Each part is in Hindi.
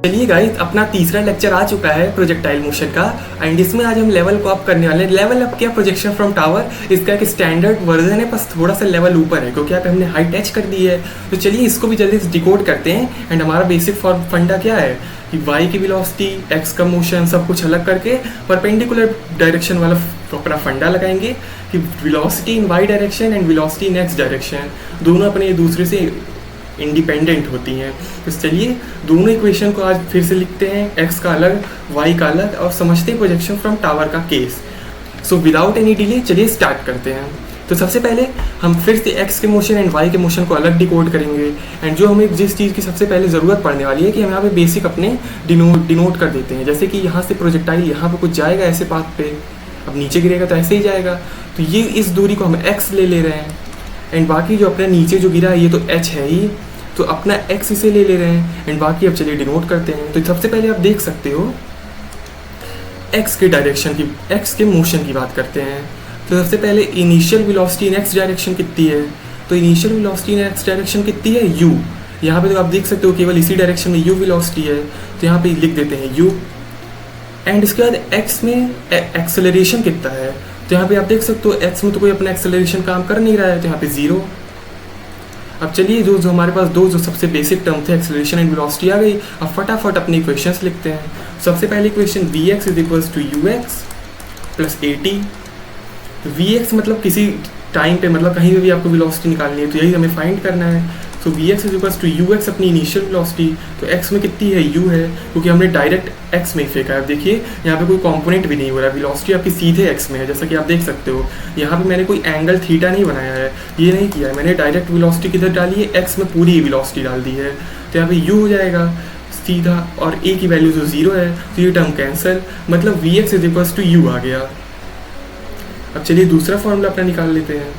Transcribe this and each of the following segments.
चलिए गाइस, अपना तीसरा लेक्चर आ चुका है प्रोजेक्टाइल मोशन का। एंड इसमें आज हम लेवल को अप करने वाले हैं। लेवल अप क्या, प्रोजेक्शन फ्रॉम टावर, इसका एक स्टैंडर्ड वर्जन है, बस थोड़ा सा लेवल ऊपर है क्योंकि यहाँ पे हमने हाइट टच कर दी है। तो चलिए इसको भी जल्दी से डिकोड करते हैं। एंड हमारा बेसिक फंडा क्या है कि वाई की वेलोसिटी, एक्स का मोशन, सब कुछ अलग करके परपेंडिकुलर डायरेक्शन वाला अपना फंडा लगाएंगे कि velocity in Y direction and velocity in x direction दोनों अपने एक दूसरे से इंडिपेंडेंट होती हैं। तो चलिए दोनों इक्वेशन को आज फिर से लिखते हैं, एक्स का अलग, वाई का अलग, और समझते हैं प्रोजेक्शन फ्रॉम टावर का case. So without any delay चलिए स्टार्ट करते हैं। तो सबसे पहले हम फिर से एक्स के मोशन एंड वाई के मोशन को अलग डिकोड करेंगे। एंड जो हमें जिस चीज़ की सबसे पहले ज़रूरत पड़ने वाली है कि हम यहाँ पे बेसिक अपने डिनोट कर देते हैं। जैसे कि यहाँ से प्रोजेक्टाइल यहाँ पे कुछ जाएगा ऐसे पाथ पे, अब नीचे गिरेगा तो ऐसे ही जाएगा। तो ये इस दूरी को हम एक्स ले रहे हैं। एंड बाकी जो अपने नीचे जो गिरा है ये तो एच है ही, तो अपना एक्स इसे ले रहे हैं। एंड बाकी अब चलिए डिनोट करते हैं। तो सबसे पहले आप देख सकते हो एक्स के डायरेक्शन की, एक्स के मोशन की बात करते हैं। तो सबसे पहले initial velocity in x direction कितनी है, तो initial velocity in x direction कितनी है, यू। यहाँ पे तो आप देख सकते हो केवल इसी डायरेक्शन में यू वेलोसिटी है, तो यहाँ पे लिख देते हैं यू। एंड इसके बाद एक्स में एक्सेलरेशन कितना है, तो यहाँ पे आप देख सकते हो एक्स में तो कोई अपना एक्सेलरेशन काम कर नहीं रहा है, तो यहाँ पे 0। अब चलिए जो हमारे पास जो सबसे बेसिक टर्म थे, एक्सेलरेशन एंड वेलोसिटी आ गई। अब फटाफट अपनी इक्वेशंस लिखते हैं। सबसे पहले equation v x is equals to you x plus a t. V x मतलब किसी टाइम पे, मतलब कहीं पे भी आपको वेलोसिटी निकालनी है तो यही हमें फाइंड करना है। So v x is equals to you x अपनी इनिशियल वेलोसिटी, तो एक्स में कितनी है, यू है, क्योंकि हमने डायरेक्ट एक्स में ही फेंका है। देखिए यहाँ पे कोई कंपोनेंट भी नहीं हो रहा है, वेलोसिटी आपकी सीधे एक्स में है, जैसा कि आप देख सकते हो। यहाँ पे मैंने कोई एंगल थीटा नहीं बनाया है, ये नहीं किया है मैंने, डायरेक्ट वेलोसिटी किधर डाली है, एक्स में पूरी वेलोसिटी डाल दी है। तो यहाँ पे यू हो जाएगा सीधा, और ए की वैल्यू जो 0 है तो ये टर्म कैंसिल, मतलब V x is equals to U आ गया। अब चलिए दूसरा फॉर्मूला अपना निकाल लेते हैं।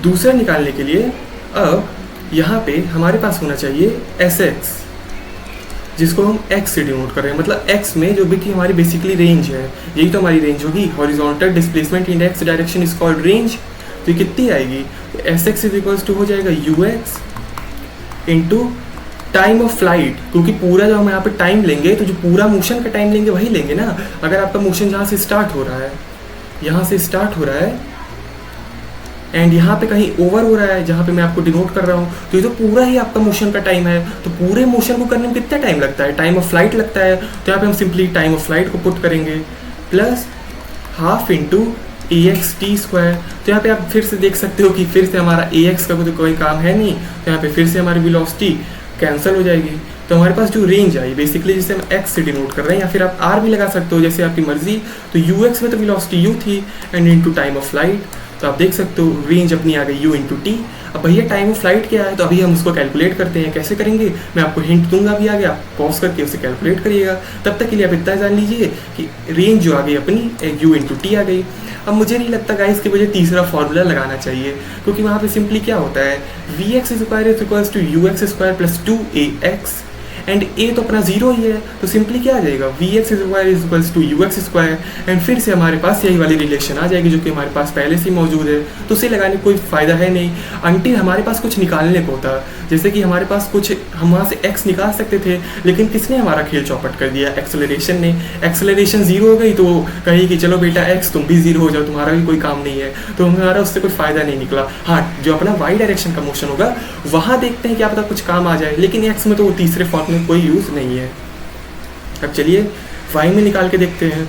दूसरा निकालने के लिए अब यहाँ पे हमारे पास होना चाहिए एस एक्स, जिसको हम एक्स से डिनोट कर रहे हैं। मतलब एक्स में जो भी कि हमारी बेसिकली रेंज है, यही तो हमारी रेंज होगी। Horizontal displacement in x direction is called range. तो ये कितनी आएगी, तो s x is equals to हो जाएगा u x into time of flight, क्योंकि पूरा जो हम यहाँ पे टाइम लेंगे तो जो पूरा मोशन का टाइम लेंगे वही लेंगे ना। अगर आपका मोशन जहाँ से स्टार्ट हो रहा है, यहाँ से स्टार्ट हो रहा है एंड यहाँ पे कहीं ओवर हो रहा है जहाँ पे मैं आपको डिनोट कर रहा हूँ, तो ये तो पूरा ही आपका मोशन का टाइम है। तो पूरे मोशन को करने में कितना टाइम लगता है, टाइम ऑफ फ्लाइट लगता है। तो यहाँ पे हम सिंपली टाइम ऑफ फ्लाइट को पुट करेंगे प्लस हाफ इंटू ए एक्स टी स्क्वायर। तो यहाँ पे आप फिर से देख सकते हो कि फिर से हमारा ए एक्स का तो कोई काम है नहीं, तो यहाँ पे फिर से हमारी वेलोसिटी कैंसिल हो जाएगी। तो हमारे पास जो रेंज आई बेसिकली जिसे हम एक्स से डिनोट कर रहे हैं, या फिर आप आर भी लगा सकते हो जैसे आपकी मर्जी। तो यू एक्स में तो वेलोसिटी यू थी and into time of flight, तो आप देख सकते हो रेंज अपनी आ गई यू इंटू टी। अब भैया टाइम ऑफ फ्लाइट क्या है, तो अभी हम उसको कैलकुलेट करते हैं। कैसे करेंगे मैं आपको हिंट दूंगा भी आगे, आप पॉज करके उसे कैलकुलेट करिएगा। तब तक के लिए आप इतना जान लीजिए कि रेंज जो आ गई अपनी यू इंटू टी आ गई। अब मुझे नहीं लगता गाइस कि मुझे तीसरा फॉर्मूला लगाना चाहिए, क्योंकि वहाँ पे सिंपली क्या होता है, V x square is equals to you x square plus 2ax and A तो अपना 0 ही है। तो सिंपली क्या आ जाएगा, v x square is equals to you x square, and फिर से हमारे पास यही वाली रिलेशन आ जाएगी जो कि हमारे पास पहले से मौजूद है। तो उसे लगाने का कोई फ़ायदा है नहीं अंटिल हमारे पास कुछ निकालने को होता। जैसे कि हमारे पास कुछ, हम वहाँ से एक्स निकाल सकते थे, लेकिन किसने हमारा खेल चौपट कर दिया, एक्सेलरेशन ने। एक्सेलरेशन 0 हो गई तो कही कि चलो बेटा एक्स तुम भी 0 हो जाओ, तुम्हारा भी कोई काम नहीं है। तो हमारा उससे कोई फ़ायदा नहीं निकला। हाँ, जो अपना वाई डायरेक्शन का मोशन होगा वहाँ देखते हैं क्या पता कुछ काम आ जाए, लेकिन एक्स में तो वो तीसरे फॉर्म में कोई यूज़ नहीं है। अब चलिए वाई में निकाल के देखते हैं।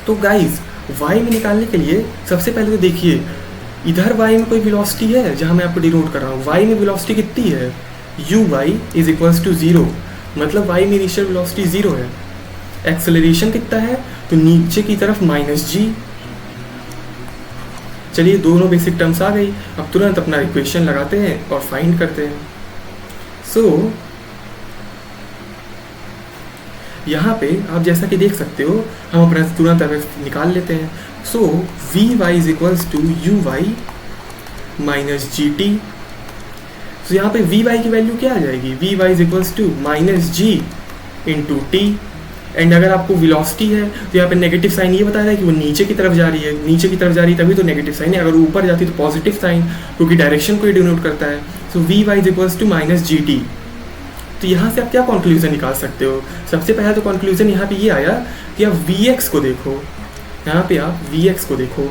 तो गाइस वाई में निकालने के लिए सबसे पहले तो देखिए इधर वाई में कोई वेलोसिटी है जहां मैं आपको डिनोट कर रहा हूँ। वाई में वेलोसिटी कितनी है, u y is equals to 0, मतलब वाई में इनिशियल वेलोसिटी 0 है। एक्सेलरेशन कितना है, तो नीचे की तरफ -g। चलिए दोनों बेसिक टर्म्स आ गई। अब तुरंत अपना इक्वेशन लगाते हैं और फाइंड करते हैं। सो यहाँ पे आप जैसा कि देख सकते हो हम अपना तुरंत निकाल लेते हैं। So v y is equals to you y minus g t. तो यहाँ पे वी वाई की वैल्यू क्या आ जाएगी, v y is equals to minus ji into t. And अगर आपको वेलोसिटी है तो यहाँ पे नेगेटिव साइन ये बता रहा है कि वो नीचे की तरफ जा रही है, नीचे की तरफ जा रही है तभी तो नेगेटिव साइन है, अगर ऊपर जाती तो पॉजिटिव साइन, क्योंकि डायरेक्शन को ही डिनोट करता है। So v y is equals to minus g t. तो यहाँ से आप क्या कंक्लूजन निकाल सकते हो? सबसे पहला तो कंक्लूजन यहाँ पे ये आया कि आप Vx को देखो, यहाँ पे आप Vx को देखो,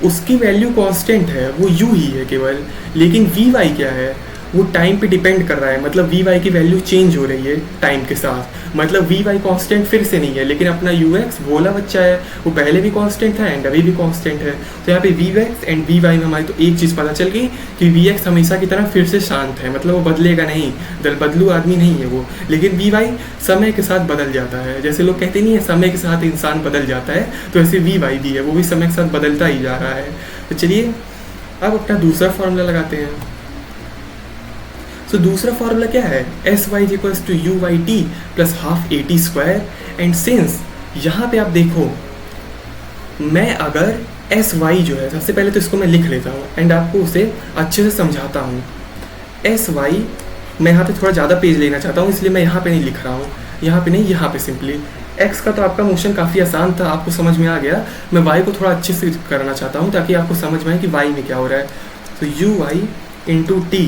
उसकी वैल्यू कांस्टेंट है, वो u ही है केवल, लेकिन Vy क्या है, वो टाइम पे डिपेंड कर रहा है, मतलब Vy की वैल्यू चेंज हो रही है टाइम के साथ, मतलब Vy कांस्टेंट फिर से नहीं है, लेकिन अपना Ux भोला बच्चा है, वो पहले भी कांस्टेंट था एंड अभी भी कांस्टेंट है। तो यहाँ पे Vx एंड Vy में हमारी तो एक चीज़ पता चल गई कि Vx हमेशा की तरह फिर से शांत है, मतलब वो बदलेगा नहीं, बदलू आदमी नहीं है वो, लेकिन Vy समय के साथ बदल जाता है। जैसे लोग कहते नहीं है समय के साथ इंसान बदल जाता है, तो ऐसे Vy भी है, वो भी समय के साथ बदलता ही जा रहा है। तो चलिए अब अपना दूसरा फॉर्मूला लगाते हैं। तो दूसरा फार्मूला क्या है, s y is equals to you y t plus half a t square. And since यहाँ पे आप देखो, मैं अगर एस वाई जो है, सबसे पहले तो इसको मैं लिख लेता हूँ एंड आपको उसे अच्छे से समझाता हूँ। एस वाई मैं यहाँ पे थोड़ा ज़्यादा पेज लेना चाहता हूँ, इसलिए मैं यहाँ पे नहीं लिख रहा हूँ, यहाँ पे नहीं, यहाँ पे सिंपली। एक्स का तो आपका मोशन काफ़ी आसान था, आपको समझ में आ गया। मैं वाई को थोड़ा अच्छे से करना चाहता हूँ ताकि आपको समझ में आए कि वाई में क्या हो रहा है। तो u y into t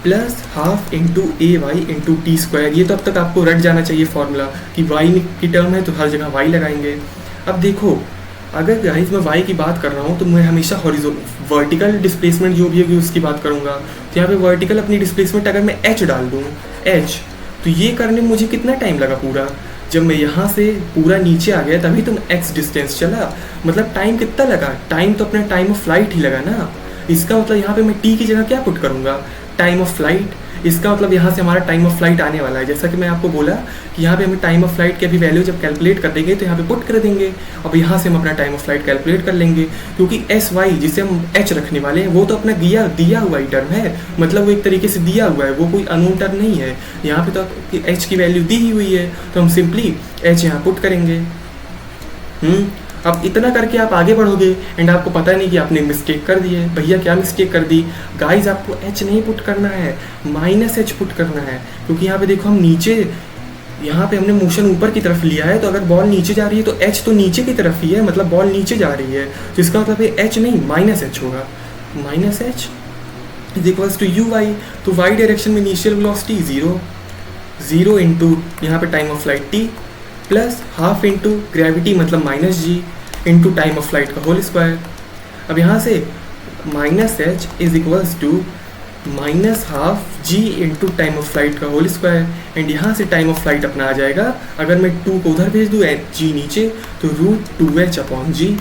plus half into a y into t square. ये तो अब तक आपको रट जाना चाहिए फॉर्मूला कि वाई की टर्म है तो हर जगह वाई लगाएंगे। अब देखो, अगर गाइस मैं वाई की बात कर रहा हूँ तो मैं हमेशा वर्टिकल डिस्प्लेसमेंट जो भी होगी उसकी बात करूँगा। तो यहाँ पे वर्टिकल अपनी डिस्प्लेसमेंट अगर मैं एच डाल दूँ, एच, तो ये करने में मुझे कितना टाइम लगा पूरा, जब मैं यहाँ से पूरा नीचे आ गया तभी तो एक्स डिस्टेंस चला, मतलब टाइम कितना लगा, टाइम तो अपना टाइम ऑफ फ्लाइट ही लगा ना। इसका मतलब यहाँ पे मैं टी की जगह क्या पुट करूँगा, टाइम ऑफ फ्लाइट। इसका मतलब यहाँ से हमारा टाइम ऑफ फ्लाइट आने वाला है, जैसा कि मैं आपको बोला कि यहाँ पे हमें टाइम ऑफ फ्लाइट की अभी वैल्यू जब कैलकुलेट कर देंगे तो यहाँ पे पुट कर देंगे। अब यहाँ से हम अपना टाइम ऑफ फ्लाइट कैलकुलेट कर लेंगे, क्योंकि एस वाई जिसे हम एच रखने वाले हैं वो तो अपना दिया हुआ ही टर्म है, मतलब वो एक तरीके से दिया हुआ है, वो कोई अननोन टर्म नहीं है। यहाँ पे तो एच की वैल्यू दी ही हुई है, तो हम सिंपली एच यहाँ पुट करेंगे। अब इतना करके आप आगे बढ़ोगे एंड आपको पता नहीं कि आपने मिस्टेक कर दी है। भैया क्या मिस्टेक कर दी गाइस, आपको एच नहीं पुट करना है, माइनस एच पुट करना है, क्योंकि यहाँ पे देखो हम नीचे, यहाँ पे हमने मोशन ऊपर की तरफ लिया है, तो अगर बॉल नीचे जा रही है तो एच तो नीचे की तरफ ही है, मतलब बॉल नीचे जा रही है, तो इसका मतलब एच नहीं माइनस एच होगा। Minus H is equals to you Y, तो वाई डायरेक्शन में इनिशियल वेलोसिटी जीरो इंटू यहाँ पे time of flight T plus half into gravity मतलब minus ji into time of flight का होल स्क्वायर। अब यहाँ से minus H is equals to minus half G into time of flight का होल स्क्वायर। एंड यहाँ से टाइम ऑफ फ्लाइट अपना आ जाएगा, अगर मैं 2 को उधर भेज दूँ जी नीचे, तो √2h अपॉन जी,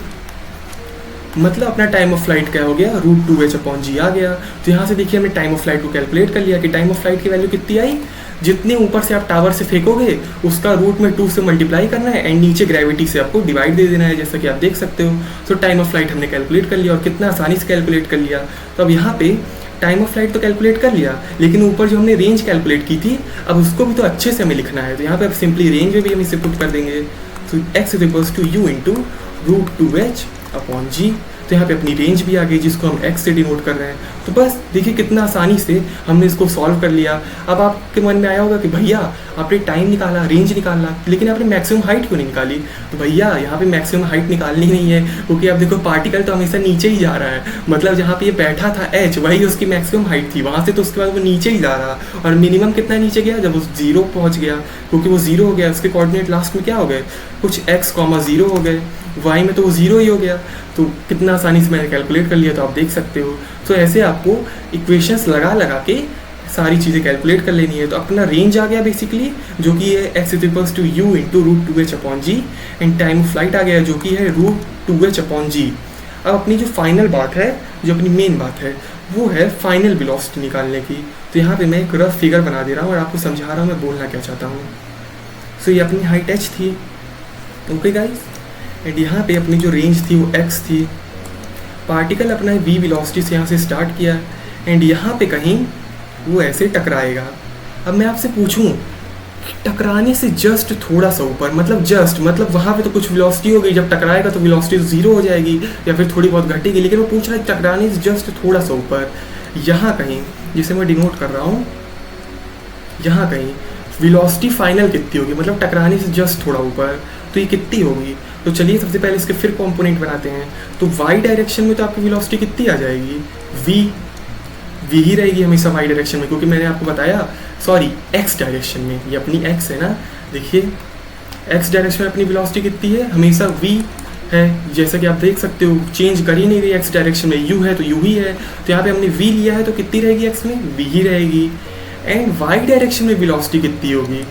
मतलब अपना टाइम ऑफ फ्लाइट क्या हो गया, √2h अपॉन जी आ गया। तो यहाँ से देखिए हमने टाइम ऑफ फ्लाइट को कैलकुलेट कर लिया कि टाइम ऑफ फ्लाइट की वैल्यू कितनी आई, जितने ऊपर से आप टावर से फेंकोगे उसका रूट में 2 से मल्टीप्लाई करना है एंड नीचे ग्रेविटी से आपको डिवाइड दे देना है, जैसा कि आप देख सकते हो। तो टाइम ऑफ फ्लाइट हमने कैलकुलेट कर लिया और कितना आसानी से कैलकुलेट कर लिया। तो अब यहाँ पे टाइम ऑफ फ्लाइट तो कैलकुलेट कर लिया, लेकिन ऊपर जो हमने रेंज कैलकुलेट की थी अब उसको भी तो अच्छे से हमें लिखना है। तो यहाँ पे अब सिंपली रेंज में भी हम इसे पुट कर देंगे। तो X is equals to U into √2h upon G. तो यहाँ पे अपनी रेंज भी आ गई जिसको हम x से डिनोट कर रहे हैं। तो बस देखिए कितना आसानी से हमने इसको सॉल्व कर लिया। अब आपके मन में आया होगा कि भैया आपने टाइम निकाला, रेंज निकाला, लेकिन आपने मैक्सिमम हाइट क्यों नहीं निकाली? तो भैया यहाँ पे मैक्सिमम हाइट निकालनी नहीं है, क्योंकि आप देखो पार्टिकल तो हमेशा नीचे ही जा रहा है, मतलब जहाँ पे ये बैठा था h वही उसकी मैक्सिमम हाइट थी, वहाँ से तो उसके बाद वो नीचे ही जा रहा, और मिनिमम कितना नीचे गया जब वो 0 पहुँच गया, क्योंकि वो 0 हो गया, उसके कोऑर्डिनेट लास्ट में क्या हो गए, कुछ x, 0 हो गए, y में तो वो 0 ही हो गया। तो कितना आसानी से मैंने कैलकुलेट कर लिया, तो आप देख सकते हो। तो ऐसे आपको इक्वेशंस लगा के सारी चीज़ें कैलकुलेट कर लेनी है। तो अपना रेंज आ गया बेसिकली, जो कि है x is equals to U into √2h upon G, and time of flight आ गया जो कि है √2h अपॉन जी। अब अपनी जो फाइनल बात है, जो अपनी मेन बात है, वो है फाइनल वेलोसिटी निकालने की। तो यहाँ पे मैं एक रफ फिगर बना दे रहा हूँ और आपको समझा रहा हूँ मैं बोलना क्या चाहता हूँ। सो ये अपनी हाइट h थी, ओके गाइस, एंड यहाँ पे अपनी जो रेंज थी वो x थी। पार्टिकल अपना v वेलोसिटी से यहाँ से स्टार्ट किया एंड यहाँ पे कहीं वो ऐसे टकराएगा। अब मैं आपसे पूछूं, टकराने से जस्ट थोड़ा सा ऊपर, मतलब वहाँ पे तो कुछ वेलोसिटी हो गई, जब टकराएगा तो वेलोसिटी 0 हो जाएगी या फिर थोड़ी बहुत घटेगी, लेकिन वो पूछ रहा है टकराने से जस्ट थोड़ा सा ऊपर, यहाँ कहीं, जिसे मैं डिनोट कर रहा हूँ, यहाँ कहीं वेलोसिटी फाइनल कितनी होगी, मतलब टकराने से जस्ट थोड़ा ऊपर, तो ये कितनी होगी? तो चलिए सबसे पहले इसके फिर कंपोनेंट बनाते हैं। तो y डायरेक्शन में तो आपकी वेलोसिटी कितनी आ जाएगी, v ही रहेगी हमेशा y डायरेक्शन में, क्योंकि मैंने आपको बताया सॉरी एक्स डायरेक्शन में, ये अपनी एक्स है ना, देखिए एक्स डायरेक्शन में अपनी वेलोसिटी कितनी है, हमेशा v है, जैसा कि आप देख सकते हो चेंज कर ही नहीं रही एक्स डायरेक्शन में, u है तो u ही है, तो यहाँ पे हमने v लिया है तो कितनी रहेगी x में, v ही रहेगी। एंड y डायरेक्शन में वेलोसिटी कितनी होगी,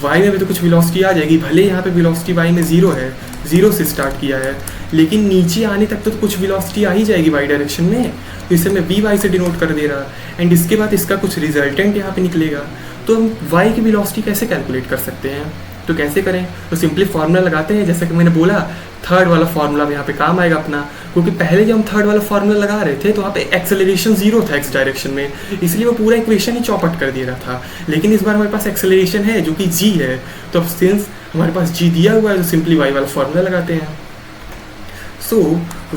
y में भी तो कुछ वेलोसिटी आ जाएगी, भले यहाँ पे वेलोसिटी y में 0 है, 0 से स्टार्ट किया है, लेकिन नीचे आने तक तो कुछ वेलोसिटी आ ही जाएगी y डायरेक्शन में, तो इसे मैं vy से डिनोट कर दे रहा। एंड इसके बाद इसका कुछ रिजल्टेंट यहाँ पे निकलेगा, तो हम y की वेलोसिटी कैसे कैलकुलेट कर सकते हैं, तो कैसे करें, तो सिंपली फार्मूला लगाते हैं, जैसा कि मैंने बोला थर्ड वाला फार्मूला यहाँ पे काम आएगा अपना, क्योंकि पहले जब हम थर्ड वाला फार्मूला लगा रहे थे तो वहाँ पे एक्सेलरेशन 0 था एक्स डायरेक्शन में, इसलिए वो पूरा इक्वेशन ही चौपट कर दे रहा था। लेकिन इस बार हमारे पास एक्सेलरेशन है जो कि g है, तो अब सिंस हमारे पास g दिया हुआ है तो सिंपली y वाला फार्मूला लगाते हैं। So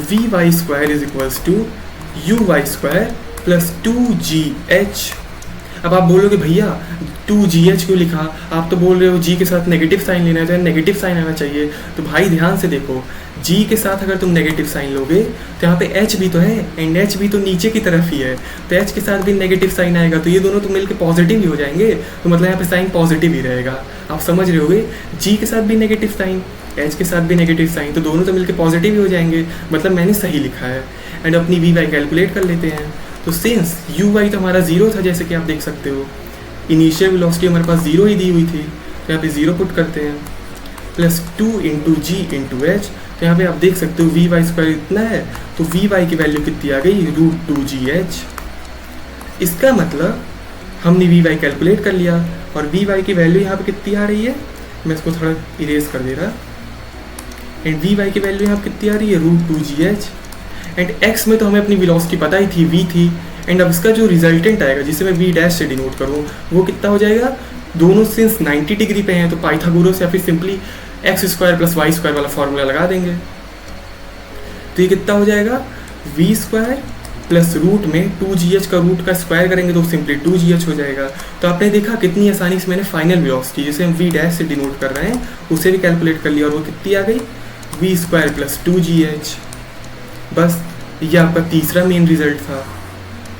vy square is equals to uy square plus 2gh। अब आप बोलोगे भैया 2gh क्यों लिखा, आप तो बोल रहे हो g के साथ नेगेटिव साइन लेना है तो नेगेटिव साइन आना चाहिए, तो भाई ध्यान से देखो g के साथ अगर तुम नेगेटिव साइन लोगे तो यहाँ पे h भी तो है, एंड h भी तो नीचे की तरफ ही है, तो h के साथ भी नेगेटिव साइन आएगा, तो ये दोनों तो मिलकर पॉजिटिव ही हो जाएंगे, तो मतलब यहाँ पे साइन पॉजिटिव ही रहेगा। आप समझ रहे होगे, g के साथ भी नेगेटिव साइन, h के साथ भी नेगेटिव साइन, तो दोनों तो मिलकर पॉजिटिव ही हो जाएंगे, मतलब मैंने सही लिखा है। एंड अपनी vy कैलकुलेट कर लेते हैं, तो सिंस uy तो हमारा 0 था, जैसे कि आप देख सकते हो इनिशियल वेलोसिटी हमारे पास 0 ही दी हुई थी, तो यहाँ पे 0 पुट करते हैं, प्लस 2 इंटू जी इंटू एच, तो यहाँ पे आप देख सकते हो vy स्क्वायर इतना है, तो vy की वैल्यू कितनी आ गई, √2gh। इसका मतलब हमने vy कैलकुलेट कर लिया, और vy की वैल्यू यहाँ पे कितनी आ रही है, मैं इसको थोड़ा इरेज कर दे रहा, एंड vy की वैल्यू यहाँ पे कितनी आ रही है, √2gh। एंड x में तो हमें अपनी वेलोसिटी पता ही थी, v थी, एंड अब इसका जो रिजल्टेंट आएगा जिसे मैं v डैश से डिनोट करूँ वो कितना हो जाएगा, दोनों सिंस 90 डिग्री पे हैं तो पाइथागोरस या फिर simply x square plus y square वाला फॉर्मूला लगा देंगे, तो ये कितना हो जाएगा, v स्क्वायर प्लस रूट में 2gh का रूट का स्क्वायर करेंगे तो सिंपली 2gh हो जाएगा। तो आपने देखा कितनी आसानी से मैंने फाइनल वेलोसिटी जिसे हम v डैश से डिनोट कर रहे हैं उसे भी कैलकुलेट कर लिया, और वो कितनी आ गई, v स्क्वायर प्लस 2gh। बस ये आपका तीसरा मेन रिजल्ट था,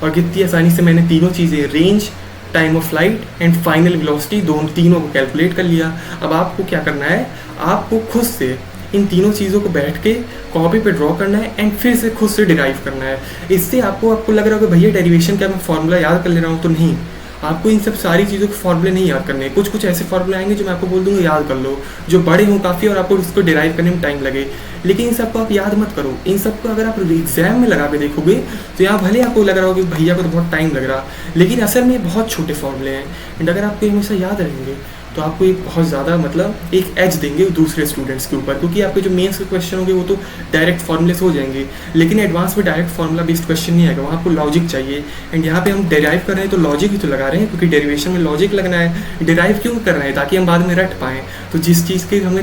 और कितनी आसानी से मैंने तीनों चीज़ें range, time of flight and final velocity तीनों को कैलकुलेट कर लिया। अब आपको क्या करना है, आपको खुद से इन तीनों चीज़ों को बैठ के कॉपी पे ड्रॉ करना है एंड फिर से खुद से डिराइव करना है। इससे आपको लग रहा होगा भैया डेरिवेशन क्या मैं फॉर्मूला याद कर ले रहा हूँ, तो नहीं, आपको इन सब सारी चीज़ों के फॉर्मूले नहीं याद करने, कुछ ऐसे फॉर्मूले आएंगे जो मैं आपको बोल दूंगा याद कर लो, जो बड़े हों काफ़ी और आपको उसको डिराइव करने में टाइम लगे, लेकिन इन सबको आप याद मत करो। इन सबको अगर आप एग्जाम में लगा के देखोगे तो यहाँ भले आपको लग रहा होगा कि भैया को तो बहुत टाइम लग रहा, लेकिन असल में बहुत छोटे फॉर्मूले हैं, एंड अगर आपको हमेशा याद रहेंगे तो आपको एक बहुत ज़्यादा मतलब एक एज देंगे दूसरे स्टूडेंट्स के ऊपर, क्योंकि आपके जो मेंस के क्वेश्चन होंगे वो तो डायरेक्ट फॉर्मूले से हो जाएंगे, लेकिन एडवांस में डायरेक्ट फॉर्मूला बेस्ड क्वेश्चन नहीं आएगा, वहाँ आपको लॉजिक चाहिए। एंड यहाँ पे हम डेराइव कर रहे हैं तो लॉजिक ही तो लगा रहे हैं, क्योंकि डेरिवेशन में लॉजिक लगना है। डेराइव क्यों कर रहे हैं, ताकि हम बाद में रट पाएँ, तो जिस चीज़ के हमें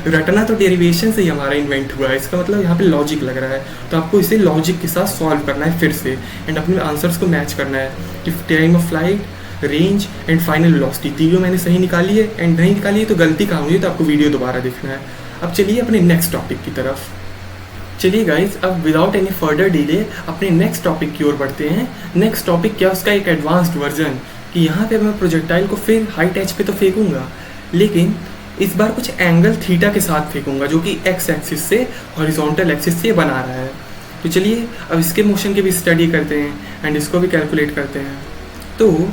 रटना तो डेरिवेशन से ही हमारा इन्वेंट हुआ है, इसका मतलब यहाँ पे लॉजिक लग रहा है, तो आपको इसे लॉजिक के साथ सॉल्व करना है फिर से, एंड अपने आंसर्स को मैच करना है कि time of flight, range and final velocity तीनों मैंने सही निकाली है, एंड नहीं निकाली है तो गलती कहाँ हुई है तो आपको वीडियो दोबारा देखना है। अब चलिए अपने नेक्स्ट टॉपिक की तरफ। चलिए गाइज, अब विदाउट एनी फर्दर डिले अपने नेक्स्ट टॉपिक की ओर बढ़ते हैं। नेक्स्ट टॉपिक क्या, उसका एक एडवांस्ड वर्जन, कि यहाँ पे मैं प्रोजेक्टाइल को फिर हाइट एच पे तो फेंकूंगा, लेकिन इस बार कुछ एंगल थीटा के साथ फेंकूंगा जो कि एक्स एक्सिस से हॉरिजॉन्टल एक्सिस से बना रहा है। तो चलिए अब इसके मोशन की भी स्टडी करते हैं एंड इसको भी कैलकुलेट करते हैं। तो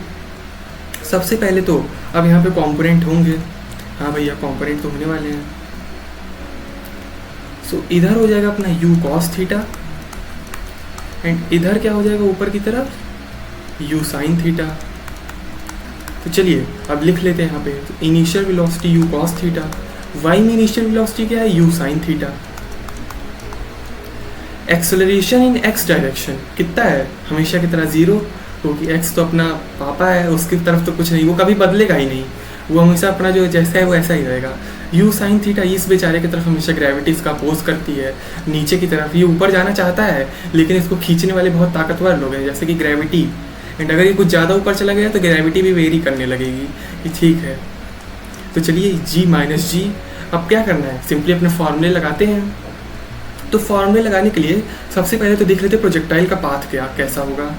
सबसे पहले तो अब यहाँ पे कंपोनेंट होंगे, हाँ भैया कंपोनेंट तो होने वाले हैं। सो इधर हो जाएगा अपना u cos थीटा, एंड इधर क्या हो जाएगा ऊपर की तरफ u sin थीटा। तो चलिए अब लिख लेते हैं यहाँ पे, तो initial velocity u cos theta, y में इनिशियल वेलोसिटी क्या है, u sin theta. Acceleration in x direction कितना है, हमेशा की तरह 0, क्योंकि x तो अपना पापा है, उसकी तरफ तो कुछ नहीं, वो कभी बदलेगा ही नहीं, वो हमेशा अपना जो जैसा है वो ऐसा ही रहेगा। u sin थीटा इस बेचारे की तरफ हमेशा ग्रेविटी इसका अपोज करती है, नीचे की तरफ ये ऊपर जाना चाहता है, लेकिन इसको खींचने वाले बहुत ताकतवर लोग हैं जैसे कि ग्रेविटी, एंड अगर ये कुछ ज़्यादा ऊपर चला गया तो ग्रेविटी भी वेरी करने लगेगी कि ठीक है। तो चलिए g माइनस जी, अब क्या करना है, सिंपली अपने फॉर्मूले लगाते हैं। तो फॉर्मूले लगाने के लिए सबसे पहले तो देख लेते प्रोजेक्टाइल का पाथ क्या कैसा होगा।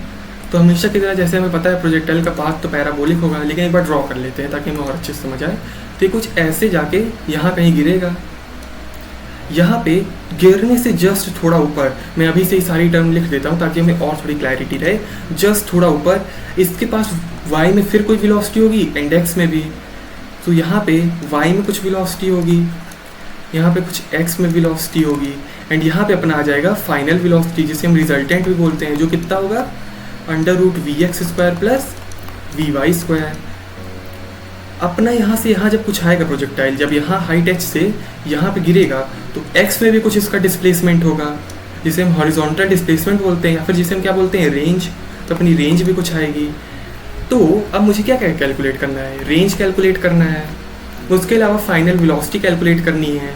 तो हमेशा की तरह जैसे हमें पता है प्रोजेक्टाइल का पाथ तो पैराबोलिक होगा, लेकिन एक बार ड्रॉ कर लेते हैं ताकि हमें और अच्छे से समझ आए। तो ये कुछ ऐसे जाके यहाँ कहीं गिरेगा, यहाँ पे गिरने से जस्ट थोड़ा ऊपर, मैं अभी से ही सारी टर्म लिख देता हूँ ताकि हमें और थोड़ी क्लैरिटी रहे। जस्ट थोड़ा ऊपर इसके पास y में फिर कोई वेलोसिटी होगी एंड x में भी, तो यहाँ पे y में कुछ वेलोसिटी होगी, यहाँ पे कुछ x में वेलोसिटी होगी, एंड यहाँ पे अपना आ जाएगा फाइनल वेलोसिटी जिसे हम रिजल्टेंट भी बोलते हैं, जो कितना होगा √vx² प्लस vy²। अपना यहाँ से यहाँ जब कुछ आएगा प्रोजेक्टाइल, जब यहाँ हाइट h से यहाँ पे गिरेगा तो x में भी कुछ इसका डिस्प्लेसमेंट होगा जिसे हम हॉरिजॉन्टल डिस्प्लेसमेंट बोलते हैं, या फिर जिसे हम क्या बोलते हैं रेंज। तो अपनी रेंज भी कुछ आएगी। तो अब मुझे क्या क्या कैलकुलेट करना है, रेंज कैलकुलेट करना है, उसके अलावा फाइनल वेलोसिटी कैलकुलेट करनी है,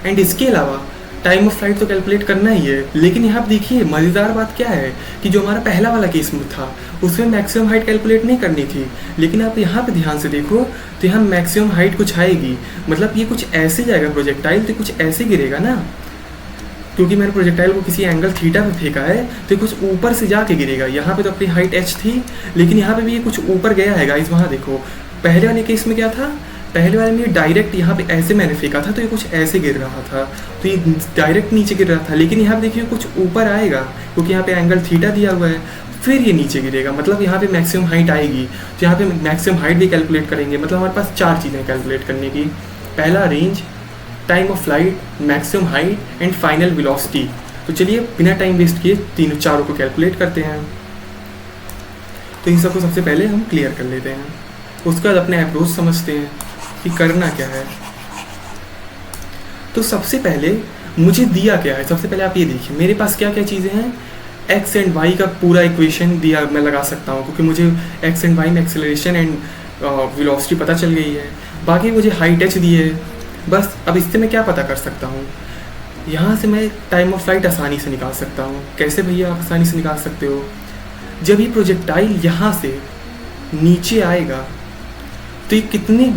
एंड इसके अलावा टाइम ऑफ फ्लाइट तो कैलकुलेट करना ही है। लेकिन यहाँ पर देखिए मज़ेदार बात क्या है कि जो हमारा पहला वाला केस में था उसमें मैक्सिमम हाइट कैलकुलेट नहीं करनी थी, लेकिन आप यहाँ पे ध्यान से देखो तो यहाँ मैक्सिमम हाइट कुछ आएगी, मतलब ये कुछ ऐसे जाएगा प्रोजेक्टाइल, तो कुछ ऐसे गिरेगा ना, क्योंकि मैंने प्रोजेक्टाइल को किसी एंगल थीटा पे फेंका है तो कुछ ऊपर से जाके गिरेगा। यहाँ पे तो अपनी हाइट h थी, लेकिन यहाँ पे भी ये कुछ ऊपर गया है गाइस। वहाँ देखो पहले वाले केस में क्या था, पहले वाले में डायरेक्ट यहाँ पे ऐसे मैंने फेंका था तो ये कुछ ऐसे गिर रहा था, तो ये डायरेक्ट नीचे गिर रहा था, लेकिन यहाँ पे देखिए कुछ ऊपर आएगा क्योंकि यहाँ पे एंगल थीटा दिया हुआ है, फिर ये नीचे गिरेगा, मतलब यहाँ पे मैक्सिमम हाइट आएगी। तो यहाँ पे मैक्सिमम हाइट भी कैलकुलेट करेंगे, मतलब हमारे पास 4 चीज़ें कैलकुलेट करने की, पहला range, time of flight, maximum height and final velocity. तो चलिए बिना टाइम वेस्ट किए चारों को कैलकुलेट करते हैं। तो इन सबको सबसे पहले हम क्लियर कर लेते हैं, उसके बाद अपने अप्रोच समझते हैं कि करना क्या है। तो सबसे पहले मुझे दिया क्या है, सबसे पहले आप ये देखिए मेरे पास क्या क्या चीज़ें हैं। x एंड y का पूरा इक्वेशन दिया मैं लगा सकता हूँ क्योंकि मुझे x एंड y में एक्सेलरेशन एंड वेलोसिटी पता चल गई है। बाकी मुझे हाइट h दी है, बस अब इससे मैं क्या पता कर सकता हूँ, यहाँ से मैं टाइम ऑफ फ्लाइट आसानी से निकाल सकता हूँ। कैसे भैया आप आसानी से निकाल सकते हो, जब ये प्रोजेक्टाइल यहाँ से नीचे आएगा तो ये कितनी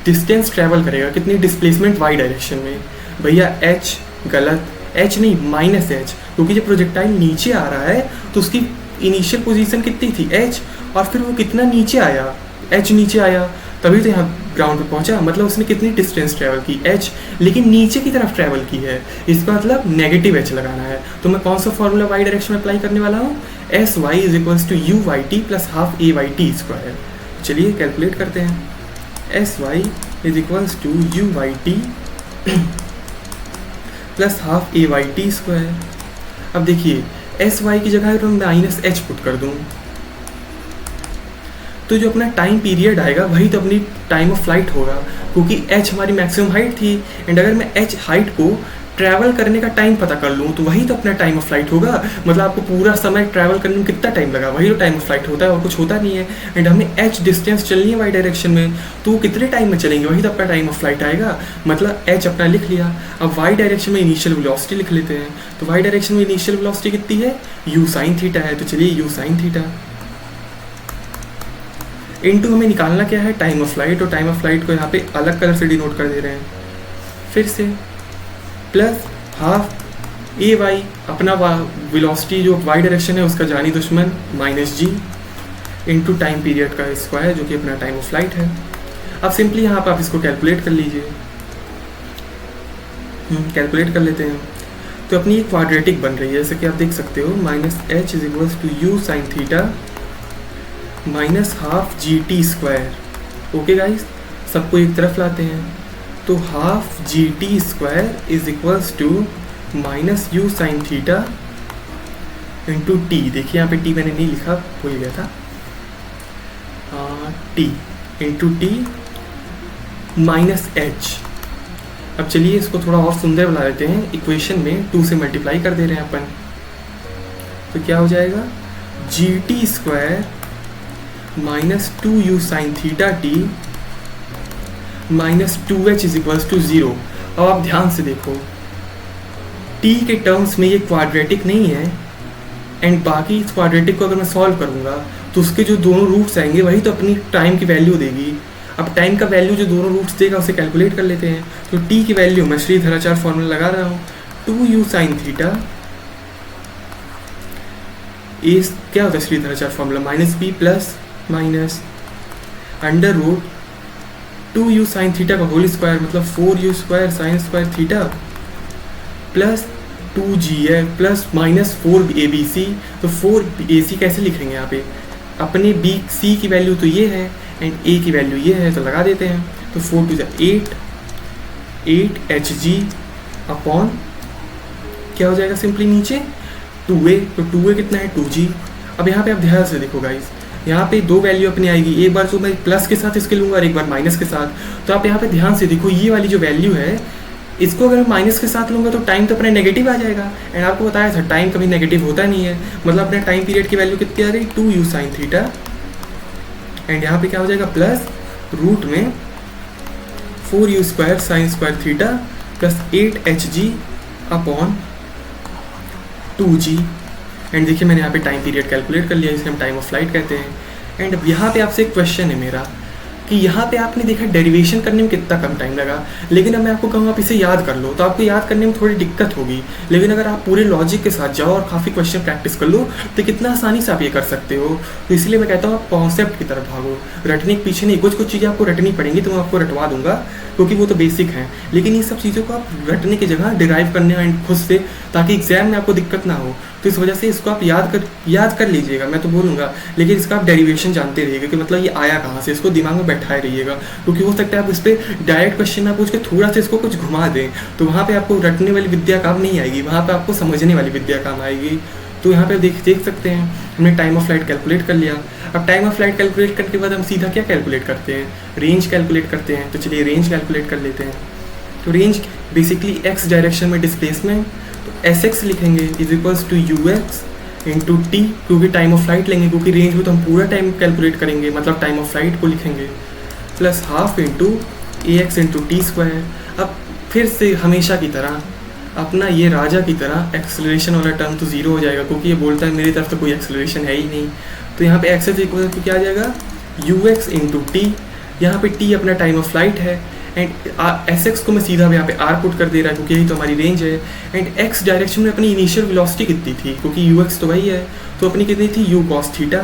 डिस्टेंस ट्रैवल करेगा, कितनी डिस्प्लेसमेंट y डायरेक्शन में। भैया h गलत, h नहीं -h, क्योंकि जब प्रोजेक्टाइल नीचे आ रहा है तो उसकी इनिशियल पोजीशन कितनी थी h, और फिर वो कितना नीचे आया, h नीचे आया तभी तो यहाँ ग्राउंड पे पहुँचा, मतलब उसने कितनी डिस्टेंस ट्रैवल की h, लेकिन नीचे की तरफ ट्रैवल की है, इसका मतलब नेगेटिव h लगाना है। तो मैं कौन सा फॉर्मूला y डायरेक्शन में अप्लाई करने वाला हूँ, sy = uyt + ½ ayt²। चलिए कैलकुलेट करते हैं, sy = uyt + ½ ayt²। अब देखिए sy की जगह तो मैं -h पुट कर दूँ तो जो अपना टाइम पीरियड आएगा वही तो अपनी टाइम ऑफ फ्लाइट होगा, क्योंकि h हमारी मैक्सिमम हाइट थी, एंड अगर मैं h हाइट को ट्रैवल करने का टाइम पता कर लूँ तो वही तो अपना टाइम ऑफ फ्लाइट होगा। मतलब आपको पूरा समय ट्रैवल करने में कितना टाइम लगा, वही तो टाइम ऑफ फ्लाइट होता है, और कुछ होता नहीं है। एंड हमें h डिस्टेंस चलनी है y डायरेक्शन में, तो वो कितने टाइम में चलेंगे, वही तो अपना टाइम ऑफ फ्लाइट आएगा। मतलब h अपना लिख लिया। अब y डायरेक्शन में इनिशियल वेलोसिटी लिख लेते हैं, तो y डायरेक्शन में इनिशियल वेलोसिटी कितनी है, u sin थीटा है। तो चलिए u sin थीटा इनटू हमें निकालना क्या है, टाइम ऑफ फ्लाइट, और टाइम ऑफ फ्लाइट को यहाँ पे अलग कलर से डिनोट कर दे रहे हैं फिर से, प्लस ½ ay, अपना वेलोसिटी जो y डायरेक्शन है उसका जानी दुश्मन -g इनटू टाइम पीरियड का स्क्वायर जो कि अपना टाइम ऑफ फ्लाइट है। अब सिंपली यहाँ पर आप इसको कैलकुलेट कर लीजिए, कैलकुलेट कर लेते हैं। तो अपनी एक क्वाड्रेटिक बन रही है, जैसे कि आप देख सकते हो, -h = u sin theta -½ gt²। Okay guys, सबको एक तरफ लाते हैं, तो ½ gt² = -u sin theta into t। देखिए यहाँ पे t मैंने नहीं लिखा, भूल गया था, t इंटू t -h। अब चलिए इसको थोड़ा और सुंदर बना देते हैं, इक्वेशन में 2 से मल्टीप्लाई कर दे रहे हैं अपन, तो क्या हो जाएगा, gt² -2u sin theta t -2h = 0। अब आप ध्यान से देखो, t के टर्म्स में ये क्वाड्रेटिक नहीं है, एंड बाकी इस क्वाड्रेटिक को अगर मैं सॉल्व करूँगा तो उसके जो दोनों रूट्स आएंगे वही तो अपनी टाइम की वैल्यू देगी। अब टाइम का वैल्यू जो दोनों रूट्स देगा उसे कैलकुलेट कर लेते हैं। तो t की वैल्यू मैं श्रीधराचार्य फॉर्मूला लगा रहा हूँ, 2u sin थीटा ए क्या होता है Shridharacharya formula, minus b plus minus under root 2u sine theta का होल स्क्वायर, मतलब 4u square sine square theta plus 2g है प्लस माइनस 4abc। तो 4ac कैसे लिखेंगे यहाँ पे, अपने b c की वैल्यू तो ये है एंड a की वैल्यू ये है, तो लगा देते हैं। तो 4 टू 8 hg अपॉन क्या हो जाएगा सिंपली नीचे 2a, तो 2a कितना है 2g। अब यहाँ पे आप ध्यान से देखो गाइस, यहाँ पे दो वैल्यू अपनी आएगी, एक बार तो मैं प्लस के साथ इसके लूँगा और एक बार माइनस के साथ। तो आप यहाँ पे ध्यान से देखो, ये वाली जो वैल्यू है इसको अगर मैं माइनस के साथ लूँगा तो टाइम तो अपने नेगेटिव आ जाएगा, एंड आपको बताया था टाइम कभी नेगेटिव होता नहीं है। मतलब अपने टाइम पीरियड की वैल्यू कितनी आ रही 2u साइन थीटा, एंड यहाँ पे क्या हो जाएगा प्लस रूट में 4u square sine square theta plus 8hg upon 2g। And देखिए मैंने यहाँ पे टाइम पीरियड कैलकुलेट कर लिया, इसे हम टाइम ऑफ फ्लाइट कहते हैं। एंड अब यहाँ पे आपसे एक क्वेश्चन है मेरा कि यहाँ पे आपने देखा डेरिवेशन करने में कितना कम टाइम लगा, लेकिन अब मैं आपको कहूँ आप इसे याद कर लो, तो आपको याद करने में थोड़ी दिक्कत होगी। लेकिन अगर आप पूरे लॉजिक के साथ जाओ और काफ़ी क्वेश्चन प्रैक्टिस कर लो तो कितना आसानी से आप ये कर सकते हो। तो इसलिए मैं कहता हूँ आप कॉन्सेप्ट की तरफ भागो, रटने के पीछे नहीं। कुछ चीज़ें आपको रटनी पड़ेंगी तो मैं आपको रटवा दूंगा क्योंकि वो तो बेसिक हैं, लेकिन ये सब चीज़ों को आप रटने की जगह डिराइव करने एंड खुद से, ताकि एग्जाम में आपको दिक्कत ना हो। तो इस वजह से इसको आप याद कर लीजिएगा, मैं तो बोलूँगा, लेकिन इसका आप डेरिवेशन जानते रहिएगा कि मतलब ये आया कहाँ से, इसको दिमाग में बैठाए रहिएगा। क्योंकि हो सकता है आप इस पर डायरेक्ट क्वेश्चन ना पूछ के थोड़ा सा इसको कुछ घुमा दें, तो वहाँ पे आपको रटने वाली विद्या काम नहीं आएगी, वहाँ पे आपको समझने वाली विद्या काम आएगी। तो यहाँ पे देख सकते हैं हमने टाइम ऑफ फ्लाइट कैलकुलेट कर लिया। अब टाइम ऑफ फ्लाइट कैलकुलेट करने के बाद हम सीधा क्या कैलकुलेट करते हैं, रेंज कैलकुलेट करते हैं। तो चलिए रेंज कैलकुलेट कर लेते हैं। तो रेंज बेसिकली एक्स डायरेक्शन में डिस्प्लेसमेंट, तो एस एक्स लिखेंगे is equals to you x into t, क्योंकि टाइम ऑफ फ्लाइट लेंगे, क्योंकि रेंज में तो हम पूरा टाइम कैलकुलेट करेंगे, मतलब टाइम ऑफ फ्लाइट को लिखेंगे, प्लस हाफ इंटू ए एक्स इंटू टी स्क्वायर। अब फिर से हमेशा की तरह अपना ये राजा की तरह एक्सेलरेशन वाला टर्म तो जीरो हो जाएगा, क्योंकि ये बोलता है मेरी तरफ तो कोई एक्सेलरेशन है ही नहीं। तो यहाँ पे एक्स इज इक्वल टू क्या आ जाएगा यू एक्स इंटू टी, यहाँ पे टी अपना टाइम ऑफ फ्लाइट है, एंड एस एक्स को मैं सीधा यहाँ पे आर पुट कर दे रहा है क्योंकि यही तो हमारी रेंज है। एंड एक्स डायरेक्शन में अपनी इनिशियल वेलोसिटी कितनी थी, क्योंकि यू एक्स तो वही है, तो अपनी कितनी थी यू कॉस थीटा,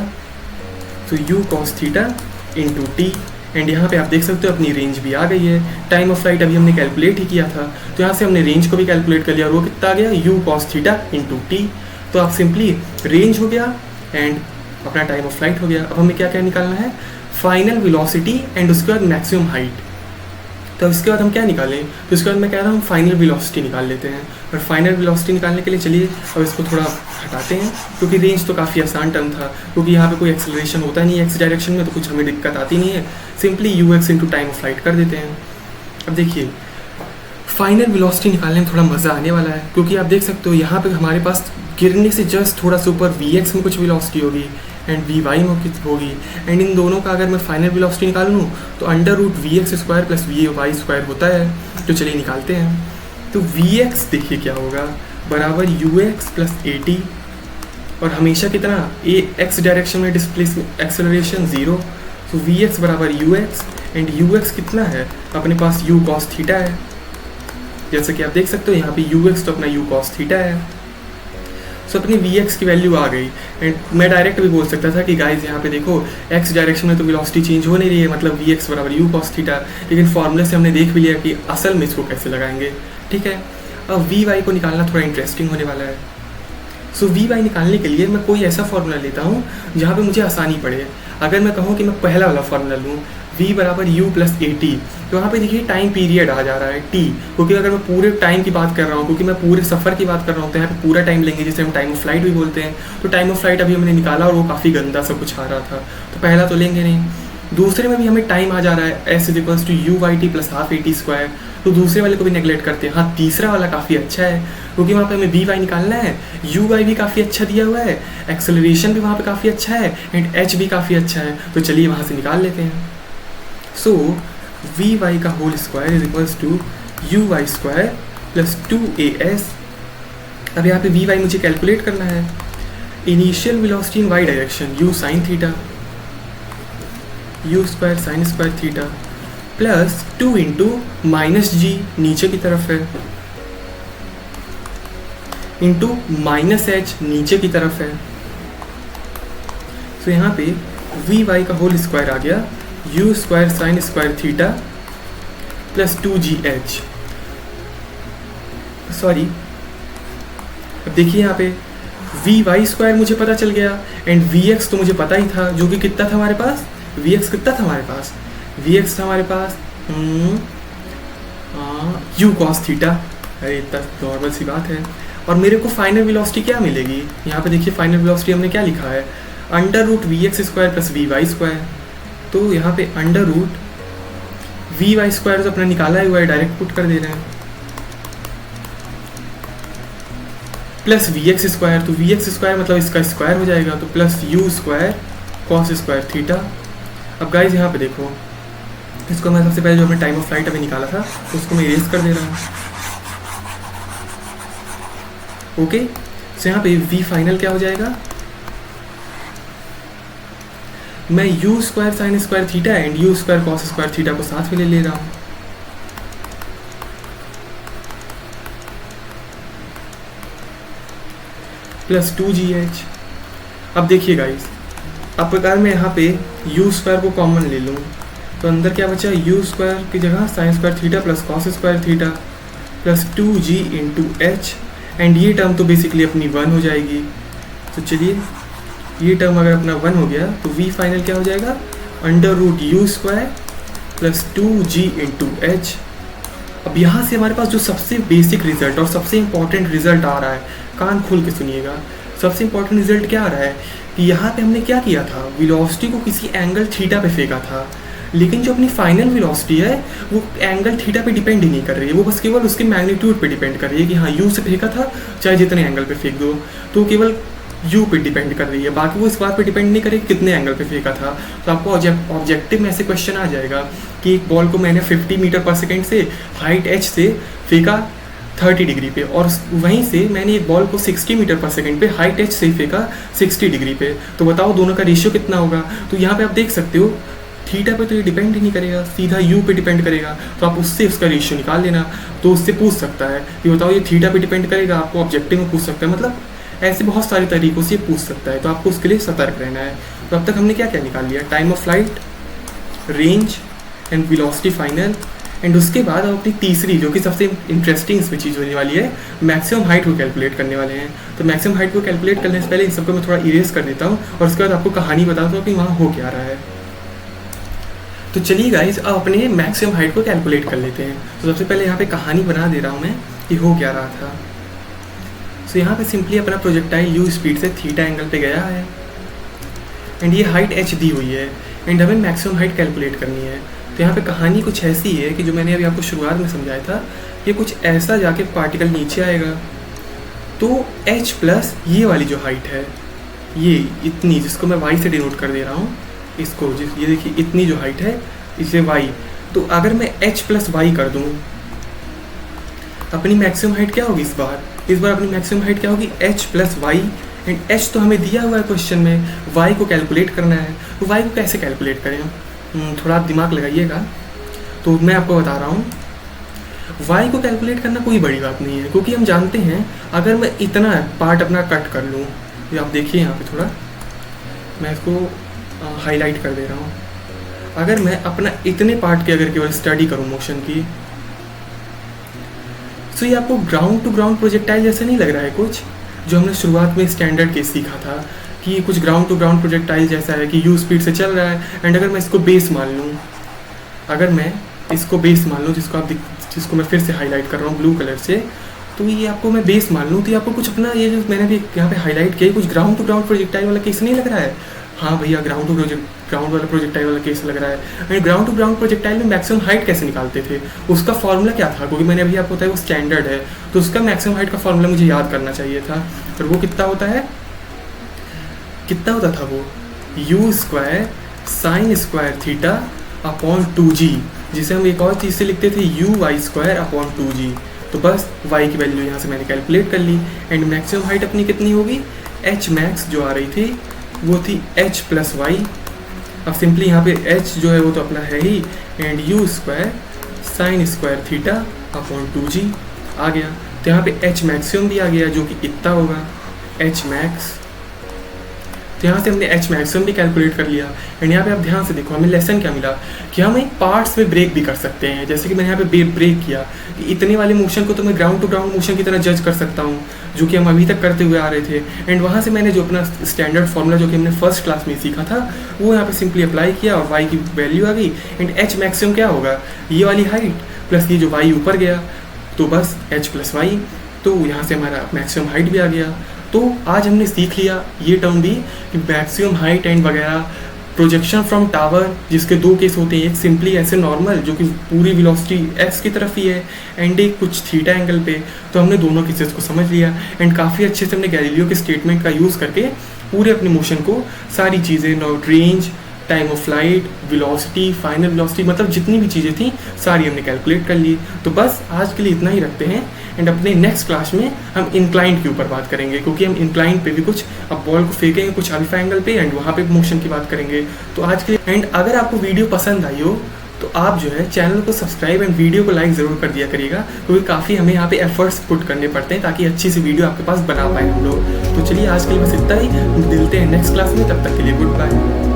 तो you cos theta into t. And यहाँ पे आप देख सकते हो अपनी रेंज भी आ गई है। टाइम ऑफ फ्लाइट अभी हमने कैलकुलेट ही किया था, तो यहाँ से हमने रेंज को भी कैलकुलेट कर लिया, और वो कितना आ गया you cos theta into T. तो आप सिंपली रेंज हो गया एंड अपना टाइम ऑफ फ्लाइट हो गया। अब हमें क्या क्या निकालना है, फाइनल वेलोसिटी एंड उसके बाद मैक्सिमम हाइट। तो इसके बाद हम क्या निकालें, तो इसके बाद मैं कह रहा हूँ फाइनल वेलोसिटी निकाल लेते हैं। और फाइनल वेलोसिटी निकालने के लिए चलिए अब इसको थोड़ा हटाते हैं, क्योंकि रेंज तो काफ़ी आसान टर्म था, क्योंकि यहाँ पे कोई एक्सेलरेशन होता नहीं है एक्स डायरेक्शन में, तो कुछ हमें दिक्कत आती नहीं है। Simply you x into time of flight कर देते हैं। अब देखिए फाइनल वेलोसिटी निकालने में थोड़ा मज़ा आने वाला है, क्योंकि आप देख सकते हो यहाँ पे हमारे पास गिरने से जस्ट थोड़ा सा ऊपर वी एक्स में कुछ वेलोसिटी होगी एंड वी वाई में होगी, एंड इन दोनों का अगर मैं फाइनल वेलोसिटी निकाल लूँ तो under root v x square plus v y square होता है। तो चलिए निकालते हैं। तो वी एक्स देखिए क्या होगा, बराबर you x plus a T, और हमेशा कितना ए एक्स डायरेक्शन में डिस्प्लेसमेंट एक्सेलरेशन जीरो, तो वी एक्स बराबर you x, and you x कितना है अपने पास यू कॉस थीटा है, जैसे कि आप देख सकते हो यहाँ पे यू एक्स तो अपना यू कॉस थीटा है। सो अपनी वी एक्स की वैल्यू आ गई, एंड मैं डायरेक्ट भी बोल सकता था कि गाइज यहाँ पे देखो एक्स डायरेक्शन में तो वेलोसिटी चेंज हो नहीं रही है, मतलब वी एक्स बराबर यू कॉस थीटा, लेकिन फॉर्मूले से हमने देख भी लिया कि असल में इसको कैसे लगाएंगे। ठीक है, अब वी वाई को निकालना थोड़ा इंटरेस्टिंग होने वाला है। सो वी वाई निकालने के लिए मैं कोई ऐसा फॉर्मूला लेता हूँ जहाँ पे मुझे आसानी पड़े। अगर मैं कहूँ कि मैं पहला वाला फॉर्मूला लूँ v बराबर u प्लस ए टी, तो वहाँ पे देखिए टाइम पीरियड आ जा रहा है t, क्योंकि अगर मैं पूरे टाइम की बात कर रहा हूँ, क्योंकि मैं पूरे सफ़र की बात कर रहा हूँ, तो यहाँ पे पूरा टाइम लेंगे जिसे हम टाइम ऑफ फ्लाइट भी बोलते हैं। तो टाइम ऑफ फ्लाइट अभी हमने निकाला और वो काफ़ी गंदा सा कुछ आ रहा था, तो पहला तो लेंगे नहीं। दूसरे में भी हमें टाइम आ जा रहा है s is equals to you y t plus half a t square, तो दूसरे वाले को भी नेगलेक्ट करते हैं। हाँ, तीसरा वाला काफ़ी अच्छा है, क्योंकि वहाँ पे हमें वी वाई निकालना है, यू वाई भी काफ़ी अच्छा दिया हुआ है, एक्सेलरेशन भी वहाँ पे काफ़ी अच्छा है, एंड एच भी काफ़ी अच्छा है। तो चलिए वहाँ से निकाल लेते हैं। सो वी वाई का whole square is equals to you y square plus 2as। अब यहाँ पे वी वाई मुझे कैलकुलेट करना है, initial velocity in Y direction U sine theta, U square sine square theta plus 2 into minus G नीचे की तरफ है, इंटू माइनस एच नीचे की तरफ है, तो यहाँ पे वी वाई का होल स्क्वायर आ गया you square sine square theta plus 2gh। Sorry, अब देखिए यहाँ पे वी वाई स्क्वायर मुझे पता चल गया एंड वी एक्स तो मुझे पता ही था, जो कि कितना था हमारे पास, वी एक्स कितना था हमारे पास, वी एक्स था हमारे पास यू कॉस थीटा। अरे इतना नॉर्मल सी बात है। और मेरे को फाइनल वेलोसिटी क्या मिलेगी, यहाँ पे देखिए फाइनल वेलोसिटी हमने क्या लिखा है, under root v x square plus v y square. तो यहाँ पे under root v y square तो अपना निकाला हुआ है, डायरेक्ट पुट कर दे रहे हैं, प्लस वी एक्स स्क्वायर, तो वी एक्स स्क्वायर मतलब इसका स्क्वायर हो जाएगा, तो plus you square cos square theta. अब गाइज यहाँ पे देखो, इसको मैं सबसे पहले जो हमने टाइम ऑफ फ्लाइट अभी निकाला था उसको मैं इरेज कर दे रहा हूँ। ओके, तो यहाँ पे वी फाइनल क्या हो जाएगा, मैं you square sine square theta and U square cos square theta को साथ में ले रहा हूँ, प्लस 2gh। अब देखिए गाइस, अब अगर मैं यहाँ पे यू स्क्वायर को कॉमन ले लूँ तो अंदर क्या बचा, यू स्क्वायर की जगह sign square theta plus cos square theta plus 2g into H, and ये टर्म तो बेसिकली अपनी 1 हो जाएगी। तो चलिए, ये टर्म अगर अपना 1 हो गया तो v फाइनल क्या हो जाएगा, under root u square plus 2g into h. अब यहाँ से हमारे पास जो सबसे बेसिक रिजल्ट और सबसे इंपॉर्टेंट रिजल्ट आ रहा है, कान खोल के सुनिएगा, सबसे इंपॉर्टेंट रिजल्ट क्या आ रहा है कि यहाँ पे हमने क्या किया था, वेलोसिटी को किसी एंगल थीटा पे फेंका था, लेकिन जो अपनी फाइनल वेलोसिटी है वो एंगल थीटा पे डिपेंड ही नहीं कर रही है, वो बस केवल उसके मैग्नीट्यूड पे डिपेंड कर रही है कि हाँ यू से फेंका था, चाहे जितने एंगल पे फेंक दो, तो केवल यू पे डिपेंड कर रही है, बाकी वो इस बात पे डिपेंड नहीं करेगी कितने एंगल पे फेंका था। तो आपको ऑब्जेक्टिव में ऐसे क्वेश्चन आ जाएगा कि एक बॉल को मैंने 50 मीटर पर सेकेंड से हाइट h से फेंका 30 डिग्री पे, और वहीं से मैंने एक बॉल को 60 मीटर पर सेकेंड पे हाइट h से फेंका 60 डिग्री पे, तो बताओ दोनों का रेशियो कितना होगा। तो यहाँ पे आप देख सकते हो थीटा पे तो ये डिपेंड ही नहीं करेगा, सीधा यू पे डिपेंड करेगा, तो आप उससे उसका रेशियो निकाल लेना। तो उससे पूछ सकता है कि बताओ ये थीटा पे डिपेंड करेगा, आपको ऑब्जेक्टिव में पूछ सकता है, मतलब ऐसे बहुत सारे तरीक़ों से ये पूछ सकता है, तो आपको उसके लिए सतर्क रहना है। तो अब तक हमने क्या क्या निकाल लिया, time of flight, range and velocity final, and उसके बाद हम अपनी तीसरी जो कि सबसे इंटरेस्टिंग इसमें चीज़ होने वाली है, मैक्सिमम हाइट को कैलकुलेट करने वाले हैं। तो मैक्सिमम हाइट को कैलकुलेट करने से पहले इन सबको मैं थोड़ा इरेज कर देता हूँ और उसके बाद आपको कहानी बताता हूँ कि वहाँ हो क्या रहा है। तो चलिए गाइज, अब अपने मैक्सिमम हाइट को कैलकुलेट कर लेते हैं। तो सबसे पहले यहाँ पे कहानी बना दे रहा हूँ मैं कि हो क्या रहा था। तो यहाँ पे सिंपली अपना प्रोजेक्टाइल यू स्पीड से थीटा एंगल पे गया है एंड ये हाइट h दी हुई है एंड हमें मैक्सिमम हाइट कैलकुलेट करनी है। तो यहाँ पे कहानी कुछ ऐसी है कि जो मैंने अभी आपको शुरुआत में समझाया था, ये कुछ ऐसा जाके पार्टिकल नीचे आएगा, तो h प्लस ये वाली जो हाइट है, ये इतनी, जिसको मैं y से डिनोट कर दे रहा हूँ, इसको ये देखिए इतनी जो हाइट है इसे y, तो अगर मैं h प्लस वाई कर दूँ, अपनी मैक्सिमम हाइट क्या होगी इस बार अपनी मैक्सिमम हाइट क्या होगी, h plus y, and h तो हमें दिया हुआ है क्वेश्चन में, y को कैलकुलेट करना है। तो y को कैसे कैलकुलेट करें, थोड़ा आप दिमाग लगाइएगा। तो मैं आपको बता रहा हूँ, y को कैलकुलेट करना कोई बड़ी बात नहीं है, क्योंकि हम जानते हैं अगर मैं इतना पार्ट अपना कट कर लूँ, ये आप देखिए यहाँ पे थोड़ा मैं इसको हाईलाइट कर दे रहा हूँ, अगर मैं अपना इतने पार्ट की अगर केवल स्टडी करूँ मोशन की, तो ये आपको ग्राउंड टू ग्राउंड प्रोजेक्टाइल जैसे नहीं लग रहा है कुछ, जो हमने शुरुआत में स्टैंडर्ड केस सीखा था कि कुछ ग्राउंड टू ग्राउंड प्रोजेक्टाइल जैसा है कि यू स्पीड से चल रहा है, एंड अगर मैं इसको बेस मान लूँ, अगर मैं इसको बेस मान लूँ, जिसको मैं फिर से हाईलाइट कर रहा हूँ ब्लू कलर से, तो ये आपको मैं बेस मान लूँ, तो ये आपको कुछ अपना ये जो मैंने भी यहाँ पे हाईलाइट किया, कुछ ग्राउंड टू ग्राउंड प्रोजेक्टाइल वाला केस नहीं लग रहा है। हाँ भैया, ग्राउंड वाला प्रोजेक्टाइल वाला केस लग रहा है। And ground to ground projectile में मैक्सिमम हाइट कैसे निकालते थे, उसका फॉर्मूला क्या था, क्योंकि मैंने अभी आपको बताया वो स्टैंडर्ड है, तो उसका मैक्सिमम हाइट का फॉर्मूला मुझे याद करना चाहिए था। और वो कितना होता था वो, you square sine square theta upon 2g, जिसे हम एक और चीज़ से लिखते थे you y square upon 2g। तो बस y की वैल्यू यहाँ से मैंने कैलकुलेट कर ली, एंड मैक्सिमम हाइट अपनी कितनी होगी, h मैक्स जो आ रही थी वो थी h प्लस वाई। अब सिंपली यहाँ पे h जो है वो तो अपना है ही, and U square sine square theta upon 2g आ गया। तो यहाँ पे h मैक्सिमम भी आ गया, जो कि इतना होगा h मैक्स तो यहाँ से हमने एच मैक्सिमम भी कैलकुलेट कर लिया। एंड यहाँ पे आप ध्यान से देखो हमें लेसन क्या मिला कि हम एक पार्ट्स में ब्रेक भी कर सकते हैं। जैसे कि मैंने यहाँ पे ब्रेक किया कि इतने वाले मोशन को तो मैं ग्राउंड टू ग्राउंड मोशन की तरह जज कर सकता हूँ, जो कि हम अभी तक करते हुए आ रहे थे। एंड वहाँ से मैंने जो अपना स्टैंडर्ड फॉर्मूला जो कि हमने फर्स्ट क्लास में सीखा था वो यहाँ पे सिंपली अप्लाई किया और वाई की वैल्यू आ गई। एंड एच मैक्सिमम क्या होगा, ये वाली हाइट प्लस ये जो वाई ऊपर गया, तो बस एच प्लस वाई, तो यहाँ से हमारा मैक्सिमम हाइट भी आ गया। तो आज हमने सीख लिया ये टर्म भी कि मैक्सिमम हाइट एंड वगैरह, प्रोजेक्शन फ्रॉम टावर जिसके दो केस होते हैं, एक सिंपली ऐसे नॉर्मल जो कि पूरी वेलोसिटी एक्स की तरफ ही है एंड एक कुछ थीटा एंगल पे। तो हमने दोनों केसेस को समझ लिया एंड काफ़ी अच्छे से हमने गैलीलियो के स्टेटमेंट का यूज़ करके पूरे अपने मोशन को सारी चीज़ें, not range, time of flight, velocity, final velocity, मतलब जितनी भी चीज़ें थी सारी हमने कैलकुलेट कर ली। तो बस आज के लिए इतना ही रखते हैं एंड अपने नेक्स्ट क्लास में हम इंक्लाइंड के ऊपर बात करेंगे, क्योंकि हम इंक्लाइंड पे भी कुछ अब बॉल को फेंकेंगे कुछ अल्फा एंगल पे एंड वहाँ पे मोशन की बात करेंगे। तो आज के लिए, एंड अगर आपको वीडियो पसंद आई हो तो आप जो है चैनल को सब्सक्राइब एंड वीडियो को लाइक ज़रूर कर दिया करिएगा, क्योंकि काफ़ी हमें यहाँ पे एफर्ट्स पुट करने पड़ते हैं ताकि अच्छी सी वीडियो आपके पास बना पाए हम लोग। तो चलिए आज के लिए बस इतना ही, मिलते हैं नेक्स्ट क्लास में, तब तक के लिए गुड बाय।